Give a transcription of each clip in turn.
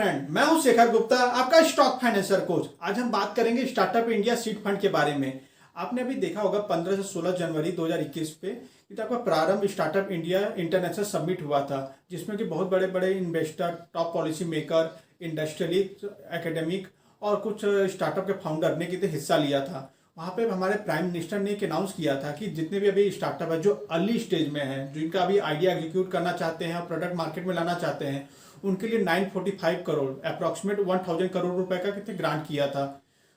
Friend, मैं हूं शेखर गुप्ता, आपका स्टॉक फाइनेंसर कोच। आज हम बात करेंगे स्टार्टअप इंडिया सीड फंड के बारे में। आपने अभी देखा होगा 15 से 16 जनवरी 2021 पे तो आपका प्रारंभ स्टार्टअप इंडिया इंटरनेशनल समिट हुआ था, जिसमें कि बहुत बड़े बड़े investor, top policy maker, industrialist, academic और कुछ स्टार्टअप के फाउंडर ने कितने हिस्सा लिया था। वहाँ पे हमारे प्राइम मिनिस्टर ने एक अनाउंस किया था कि जितने भी अभी स्टार्टअप है जो अर्ली स्टेज में है, जिनका अभी आइडिया एग्जीक्यूट करना चाहते हैं और प्रोडक्ट मार्केट में लाना चाहते हैं, उनके लिए 945 करोड़ अप्रॉक्सीमेट 1000 करोड़ रुपए का कितने ग्रांट किया था।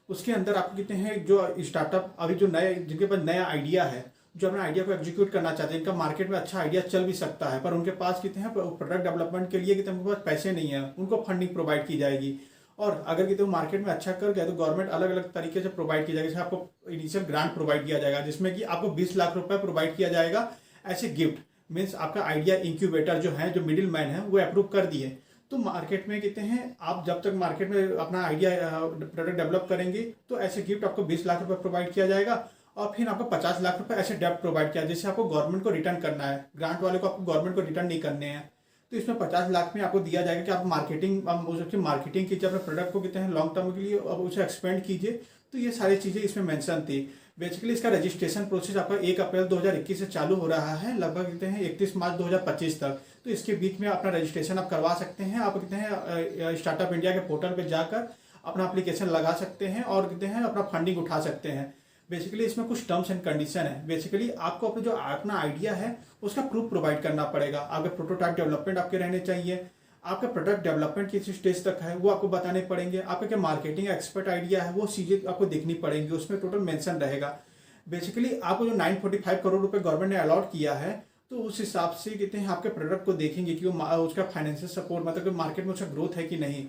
उसके अंदर आपको कितने हैं जो स्टार्टअप अभी जो नए, जिनके पास नया आइडिया है, जो अपने आइडिया को एग्जीक्यूट करना चाहते हैं, इनका मार्केट में अच्छा आइडिया चल भी सकता है, पर उनके पास कितने हैं प्रोडक्ट डेवलपमेंट के लिए कितने उनके पास पैसे नहीं है, उनको फंडिंग प्रोवाइड की जाएगी। और अगर कितने मार्केट में अच्छा कर गया तो गवर्नमेंट अलग अलग तरीके से प्रोवाइड की जाएगी। जैसे आपको इनिशियल ग्रांट प्रोवाइड किया जाएगा, जिसमें कि आपको 20 लाख रुपए प्रोवाइड किया जाएगा ऐसे गिफ्ट। मीन्स आपका आइडिया इंक्यूबेटर जो है, जो मिडिल मैन है, वो अप्रूव कर दिए तो मार्केट में कितने हैं, आप जब तक मार्केट में अपना आइडिया प्रोडक्ट डेवलप करेंगे तो ऐसे गिफ्ट आपको 20 लाख रुपए प्रोवाइड किया जाएगा। और फिर आपको 50 लाख रुपए ऐसे डेब्ट प्रोवाइड किया, जिससे आपको गवर्नमेंट को रिटर्न करना है। ग्रांट वाले को आपको गवर्नमेंट को रिटर्न नहीं करने हैं। तो इसमें 50 लाख में आपको दिया जाएगा कि आप मार्केटिंग कीजिए अपने प्रोडक्ट को, कितने हैं लॉन्ग टर्म के लिए, अब उसे एक्सपेंड कीजिए। तो ये सारी चीज़ें इसमें मेंशन थी। बेसिकली इसका रजिस्ट्रेशन प्रोसेस आपका 1 अप्रैल 2021 से चालू हो रहा है, लगभग कितने हैं 31 मार्च 2025 तक। तो इसके बीच में अपना रजिस्ट्रेशन आप करवा सकते हैं। आप कितने हैं स्टार्टअप इंडिया के पोर्टल पे जाकर अपना एप्लीकेशन लगा सकते हैं और कितने हैं अपना फंडिंग उठा सकते हैं। बेसिकली इसमें कुछ टर्म्स एंड कंडीशन है। बेसिकली आपको अपने जो अपना आइडिया है उसका प्रूफ प्रोवाइड करना पड़ेगा। आपके प्रोटोटाइप डेवलपमेंट आपके रहने चाहिए। आपका प्रोडक्ट डेवलपमेंट किस स्टेज तक है वो आपको बताने पड़ेंगे। आपका क्या मार्केटिंग एक्सपर्ट आइडिया है वो चीज़ें आपको देखनी पड़ेंगी, उसमें टोटल मेंशन रहेगा। बेसिकली आपको जो 945 करोड़ रुपए गवर्नमेंट ने अलॉट किया है, तो उस हिसाब से कितने हैं आपके प्रोडक्ट को देखेंगे कि वो उसका फाइनेंशियल सपोर्ट, मतलब मार्केट में उसका ग्रोथ है कि नहीं।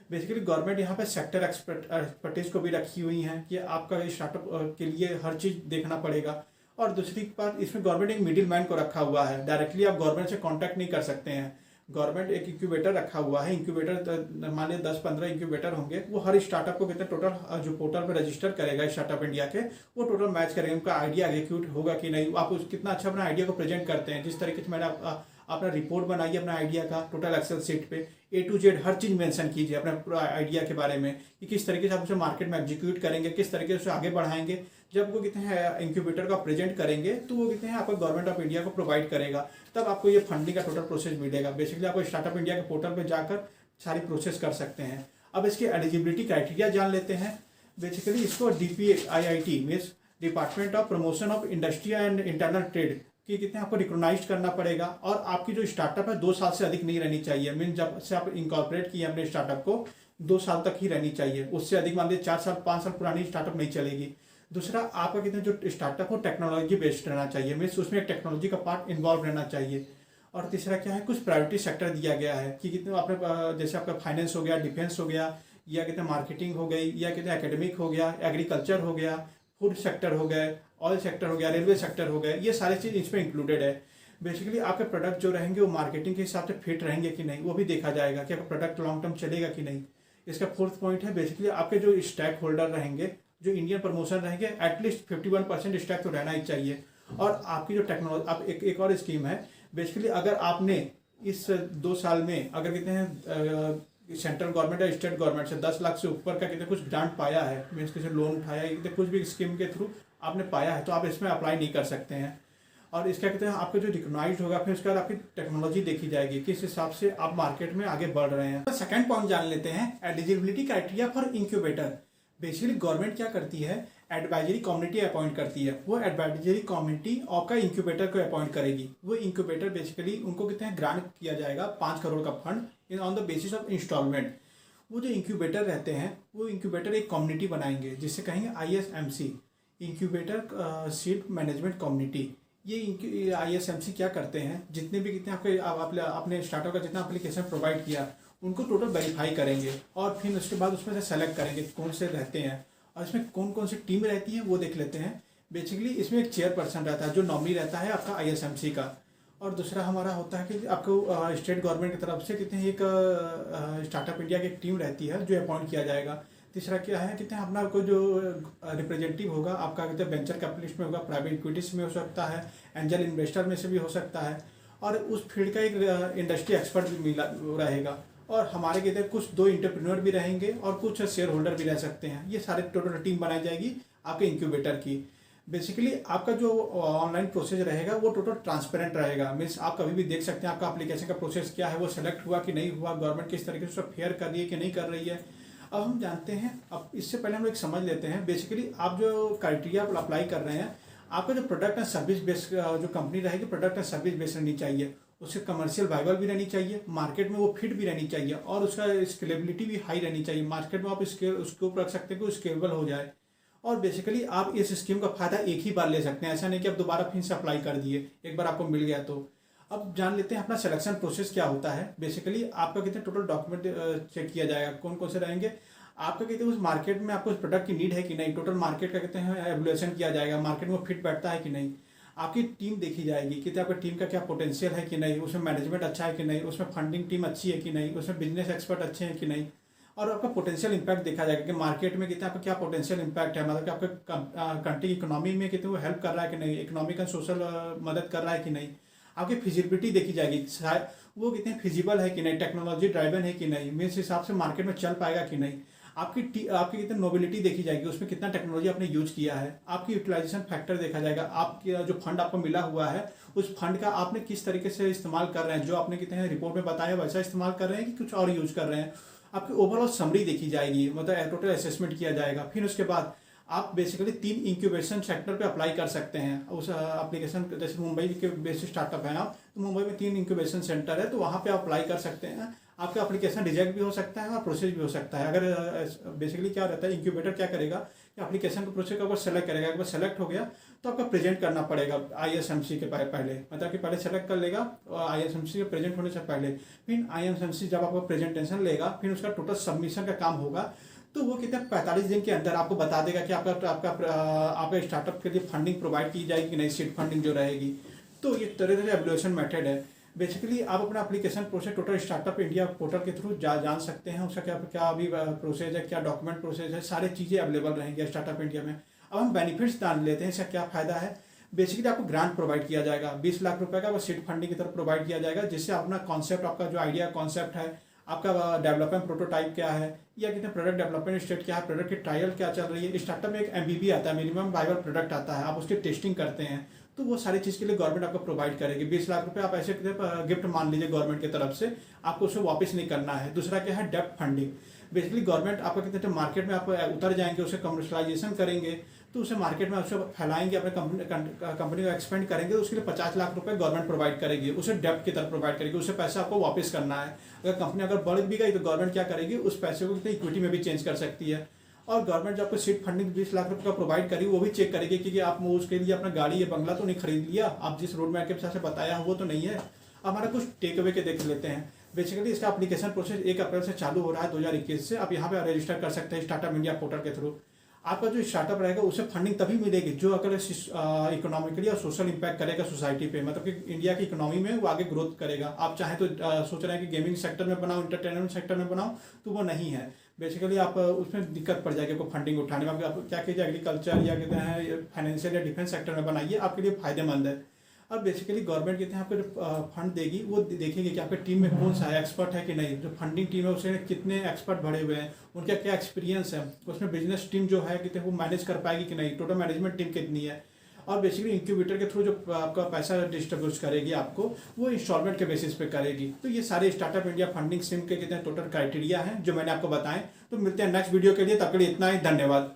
बेसिकली गवर्नमेंट यहाँ पे सेक्टर एक्सपर्टीज को भी रखी हुई है कि आपका स्टार्टअप के लिए हर चीज़ देखना पड़ेगा। और दूसरी बात, इसमें गवर्नमेंट एक मिडिल मैन को रखा हुआ है। डायरेक्टली आप गवर्नमेंट से कांटेक्ट नहीं कर सकते हैं। गवर्नमेंट एक इंक्यूबेटर रखा हुआ है। इंक्यूबेटर मान लिया 10-15 इंक्यूबेटर होंगे, वो हर स्टार्टअप को कितने टोटल जो पोर्टल पर रजिस्टर करेगा स्टार्टअप इंडिया के, वो टोटल मैच करेंगे उनका आइडिया एग्जीक्यूट होगा कि नहीं, आप कितना अच्छा अपना आइडिया को प्रेजेंट करते हैं। जिस तरीके से मैंने अपना रिपोर्ट बनाई अपना आइडिया का टोटल एक्सेल सीट पे A to Z her cheese mention कीजिए अपने पूरा आइडिया के बारे में कि किस तरीके से आप उसे मार्केट में एग्जीक्यूट करेंगे, किस तरीके से उसे आगे बढ़ाएंगे। जब वो कितने हैं इंक्यूबेटर का प्रेजेंट करेंगे तो वो कितने हैं आपको गवर्नमेंट ऑफ इंडिया को प्रोवाइड करेगा, तब आपको ये फंडिंग का टोटल प्रोसेस मिलेगा। बेसिकली आपको स्टार्टअप इंडिया के पोर्टल पर जाकर सारी प्रोसेस कर सकते हैं। अब इसके एलिजिबिलिटी क्राइटेरिया जान लेते हैं। बेसिकली इसको DPIIT means department of promotion of industry and internal trade कि कितने आपको रिकॉग्नाइज करना पड़ेगा। और आपकी जो स्टार्टअप है 2 साल से अधिक नहीं रहनी चाहिए। मीन जब से आप इनकॉर्पोरेट किए अपने स्टार्टअप को 2 साल तक ही रहनी चाहिए। उससे अधिक मान लीजिए 4 साल 5 साल पुरानी स्टार्टअप नहीं चलेगी। दूसरा, आपका कितने जो स्टार्टअप हो टेक्नोलॉजी बेस्ड रहना चाहिए, मीन्स उसमें एक टेक्नोलॉजी का पार्ट इन्वॉल्व रहना चाहिए। और तीसरा क्या है, कुछ प्रायोरिटी सेक्टर दिया गया है कि कितने आपने जैसे आपका फाइनेंस हो गया, डिफेंस हो गया, या कितने मार्केटिंग हो गई, या कितने एकेडमिक हो गया, एग्रीकल्चर हो गया, फूड सेक्टर हो गए, ऑयल सेक्टर हो गया, रेलवे सेक्टर हो गए, ये सारी चीज़ इसमें इंक्लूडेड है। बेसिकली आपके प्रोडक्ट जो रहेंगे वो मार्केटिंग के हिसाब से फिट रहेंगे कि नहीं, वो भी देखा जाएगा कि आपका प्रोडक्ट लॉन्ग टर्म चलेगा कि नहीं। इसका 4th पॉइंट है, बेसिकली आपके जो स्टैक होल्डर रहेंगे, जो इंडियन प्रमोशन रहेंगे, एटलीस्ट 51% स्टैक तो रहना ही चाहिए। और आपकी जो टेक्नोलॉजी, आप एक और स्कीम है। बेसिकली अगर आपने इस 2 साल में अगर कितने हैं सेंट्रल गवर्नमेंट या स्टेट गवर्नमेंट से 10 लाख से ऊपर का कितने कुछ ग्रांट पाया है, मीन्स किसी लोन उठाया है, कितने कुछ भी स्कीम के थ्रू आपने पाया है, तो आप इसमें अप्लाई नहीं कर सकते हैं। और इसका कहते हैं आपका जो रिकॉग्नाइज होगा, फिर उसके बाद आपकी टेक्नोलॉजी देखी जाएगी किस हिसाब से आप मार्केट में आगे बढ़ रहे हैं। सेकंड पॉइंट जान लेते हैं, eligibility criteria for incubator. Basically government क्या करती है, एडवाइजरी कम्युनिटी अपॉइंट करती है। वो एडवाइजरी कम्युनिटी आपका इंक्यूबेटर को अपॉइंट करेगी। वो इंक्यूबेटर बेसिकली उनको कितने ग्रांट किया जाएगा 5 करोड़ का fund on the basis of instalment. वो जो इंक्यूबेटर रहते हैं, वो इंक्यूबेटर एक कम्युनिटी बनाएंगे जिससे कहेंगे ISMC, incubator seed management community. ये ISMC क्या करते हैं, जितने भी कितने आपके अपने स्टार्टअप का जितना एप्लीकेशन प्रोवाइड किया उनको टोटल वेरीफाई करेंगे और फिर उसके बाद उसमें से सेलेक्ट करेंगे कौन से रहते हैं। और इसमें कौन कौन सी टीम रहती है वो देख लेते हैं। बेसिकली इसमें एक चेयरपर्सन रहता है जो नॉमिनी रहता है आपका ISMC का। और दूसरा हमारा होता है कि आपको स्टेट गवर्नमेंट की तरफ से कितने एक स्टार्टअप इंडिया की एक टीम रहती है जो अपॉइंट किया जाएगा। तीसरा क्या है, कितने अपना को जो रिप्रेजेंटेटिव होगा आपका कितने वेंचर कैपिटलिस्ट में होगा, प्राइवेट इक्विटीज में हो सकता है, एंजल इन्वेस्टर में से भी हो सकता है। और उस फील्ड का एक इंडस्ट्री एक्सपर्ट भी मिला रहेगा। और हमारे के इधर कुछ 2 इंटरप्रेन्योर भी रहेंगे और कुछ शेयर होल्डर भी रह सकते हैं। ये सारे टोटल टीम बनाई जाएगी आपके इंक्यूबेटर की। बेसिकली आपका जो ऑनलाइन प्रोसेस रहेगा वो टोटल ट्रांसपेरेंट रहेगा। मीन्स आप कभी भी देख सकते हैं आपका एप्लीकेशन का प्रोसेस क्या है, वो सेलेक्ट हुआ कि नहीं हुआ, गवर्नमेंट किस तरीके से उसको फेयर कर रही है कि नहीं कर रही है। अब हम जानते हैं, अब इससे पहले हम लोग समझ लेते हैं बेसिकली आप जो क्राइटेरिया अप्लाई कर रहे हैं, आपका जो प्रोडक्ट एंड सर्विस बेस्ड जो कंपनी रहेगी प्रोडक्ट एंड सर्विस बेस्ड रहनी चाहिए, उससे कमर्शियल वाइबल भी रहनी चाहिए, मार्केट में वो फिट भी रहनी चाहिए और उसका स्केलेबिलिटी भी हाई रहनी चाहिए। मार्केट में आप उसके ऊपर रख सकते हैं कि वो स्केलेबल हो जाए। और बेसिकली आप इस स्कीम का फायदा एक ही बार ले सकते हैं, ऐसा नहीं कि आप दोबारा फिर से अप्लाई कर दिए, एक बार आपको मिल गया तो। अब जान लेते हैं अपना सिलेक्शन प्रोसेस क्या होता है। बेसिकली आपका कितने टोटल डॉक्यूमेंट चेक किया जाएगा, कौन कौन से रहेंगे, आपका कहते हैं उस मार्केट में आपको उस प्रोडक्ट की नीड है कि नहीं, टोटल मार्केट का कहते हैं एवल्यूएशन किया जाएगा, मार्केट में फिट बैठता है कि नहीं। आपकी टीम देखी जाएगी कि आपकी टीम का क्या पोटेंशियल है कि नहीं, उसमें मैनेजमेंट अच्छा है कि नहीं, उसमें फंडिंग टीम अच्छी है कि नहीं, उसमें बिजनेस एक्सपर्ट अच्छे हैं कि नहीं। और आपका पोटेंशियल इंपैक्ट देखा जाएगा कि मार्केट में कितना आपका क्या पोटेंशियल इंपैक्ट है, मतलब कि आपका कंट्री की इकोनॉमी में कितने वो हेल्प कर रहा है कि नहीं, इकोनॉमिक एंड सोशल मदद कर रहा है कि नहीं। आपकी फिजिबिलिटी देखी जाएगी, शायद वो कितने फिजिबल है कि नहीं, टेक्नोलॉजी ड्राइवन है कि नहीं, मीन्स हिसाब से मार्केट में चल पाएगा कि नहीं। आपकी कितनी नोबिलिटी देखी जाएगी, उसमें कितना टेक्नोलॉजी आपने यूज किया है। आपकी यूटिलाइजेशन फैक्टर देखा जाएगा, आपकी जो फंड आपको मिला हुआ है उस फंड का आपने किस तरीके से इस्तेमाल कर रहे हैं, जो आपने कितने रिपोर्ट में बताया वैसा इस्तेमाल कर रहे हैं कि कुछ और यूज कर रहे हैं। आपकी ओवरऑल समरी देखी जाएगी, मतलब टोटल असेसमेंट किया जाएगा। फिर उसके बाद आप बेसिकली 3 इंक्यूबेशन सेक्टर पे अप्लाई कर सकते हैं उस एप्लीकेशन। जैसे मुंबई के बेसिक स्टार्टअप है आप, तो मुंबई में 3 इंक्यूबेशन सेंटर है, तो वहाँ पे आप अप्लाई कर सकते हैं। आपका एप्लीकेशन रिजेक्ट भी हो सकता है और प्रोसेस भी हो सकता है। अगर बेसिकली क्या रहता है, इंक्यूबेटर क्या करेगा कि एप्लीकेशन का प्रोसेस का सेलेक्ट करेगा, अगर सेलेक्ट हो गया तो आपका प्रेजेंट करना पड़ेगा आईएसएमसी के पहले, मतलब कि पहले सेलेक्ट कर लेगा आईएसएमसी के प्रेजेंट होने से पहले। फिर आईएसएमसी जब आपका प्रेजेंटेशन लेगा, फिर उसका टोटल सबमिशन का काम होगा, तो वो कितने 45 दिन के अंदर आपको बता देगा कि आपका स्टार्टअप के लिए फंडिंग प्रोवाइड की जाएगी कि नहीं, सीड फंडिंग जो रहेगी। तो ये तरह तरह एवल्यूएशन मेथड है। बेसिकली आप अपना application process total startup India portal के थ्रू जान सकते हैं, उसका क्या क्या अभी प्रोसेस है, क्या डॉक्यूमेंट प्रोसेस है, सारी चीज़ें अवेलेबल रहेंगी स्टार्टअप इंडिया में। अब हम बेनिफिट्स जान लेते हैं, इसका क्या फायदा है। बेसिकली आपको ग्रांट प्रोवाइड किया जाएगा, 20 लाख रुपए का वो सीड फंडिंग की तरफ प्रोवाइड किया जाएगा, जिससे अपना कॉन्सेप्ट, आपका जो आइडिया कॉन्सेप्ट है, आपका डेवलपमेंट प्रोटोटाइप क्या है, या कितने प्रोडक्ट डेवलपमेंट स्टेट क्या है, प्रोडक्ट की ट्रायल क्या चल रही है। स्टार्टअप में एक एमबीबी आता है, मिनिमम वाइबल प्रोडक्ट आता है, आप उसकी टेस्टिंग करते हैं, तो वो सारी चीज़ के लिए गवर्नमेंट आपको प्रोवाइड करेगी। 20 लाख रुपए आप ऐसे गिफ्ट मान लीजिए गवर्नमेंट की तरफ से, आपको उसे वापस नहीं करना है। दूसरा क्या है, डेप्थ फंडिंग। बेसिकली गवर्नमेंट आपका कितने मार्केट में आप उतर जाएंगे, उसे कमर्शलाइजेशन करेंगे, तो उसे मार्केट में उसे फैलाएंगे, अपने कंपनी को एक्सपेंड करेंगे, तो उसके लिए 50 लाख रुपए गवर्नमेंट प्रोवाइड करेगी, उसे डेप्थ की तरफ प्रोवाइड करेगी, उसे पैसा आपको वापस करना है। अगर कंपनी अगर बढ़ भी गई तो गवर्नमेंट क्या करेगी, उस पैसे को कितने इक्विटी में भी चेंज कर सकती है। और गवर्नमेंट जो आपको सीड फंडिंग 20 लाख रुपए का प्रोवाइड करेगी, वो भी चेक करेगी कि आप उसके लिए अपना गाड़ी या बंगला तो नहीं खरीद लिया, आप जिस रोड मैप के हिसाब से बताया वो तो नहीं है। हमारा कुछ टेक अवे के देख लेते हैं। बेसिकली इसका एप्लीकेशन प्रोसेस 1 अप्रैल से चालू हो रहा है 2021 से। आप यहाँ पे रजिस्टर कर सकते हैं स्टार्टअप इंडिया पोर्टल के थ्रू। आपका जो स्टार्टअप रहेगा उसे फंडिंग तभी मिलेगी जो अगर इकोनॉमिकली और सोशल इम्पैक्ट करेगा सोसाइटी पे, मतलब कि इंडिया की इकोनॉमी में वो आगे ग्रोथ करेगा। आप चाहें तो सोच रहे हैं कि गेमिंग सेक्टर में बनाओ, इंटरटेनमेंट सेक्टर में बनाओ, तो वो नहीं है। बेसिकली आप उसमें दिक्कत पड़ जाएगी आपको फंडिंग उठाने में। आप क्या कीजिए, एग्रीकल्चर या कहते हैं फाइनेंशियल या डिफेंस सेक्टर में बनाइए, आपके लिए फायदेमंद है। अब बेसिकली गवर्नमेंट कहते हैं आपको जो फंड देगी वो देखेगी कि आपके टीम में कौन सा है, एक्सपर्ट है कि नहीं। जो फंडिंग टीम है उसमें कितने एक्सपर्ट भरे हुए हैं, उनका क्या एक्सपीरियंस है, उसमें बिजनेस टीम जो है कितने वो मैनेज कर पाएगी कि नहीं, टोटल मैनेजमेंट टीम कितनी है। और बेसिकली इंक्यूबेटर के थ्रू जो आपका पैसा डिस्ट्रीब्यूट करेगी आपको, वो इंस्टॉलमेंट के बेसिस पे करेगी। तो ये सारे स्टार्टअप इंडिया फंडिंग स्कीम के कितने टोटल क्राइटेरिया हैं जो मैंने आपको बताएं। तो मिलते हैं नेक्स्ट वीडियो के लिए, तब के लिए इतना ही, धन्यवाद।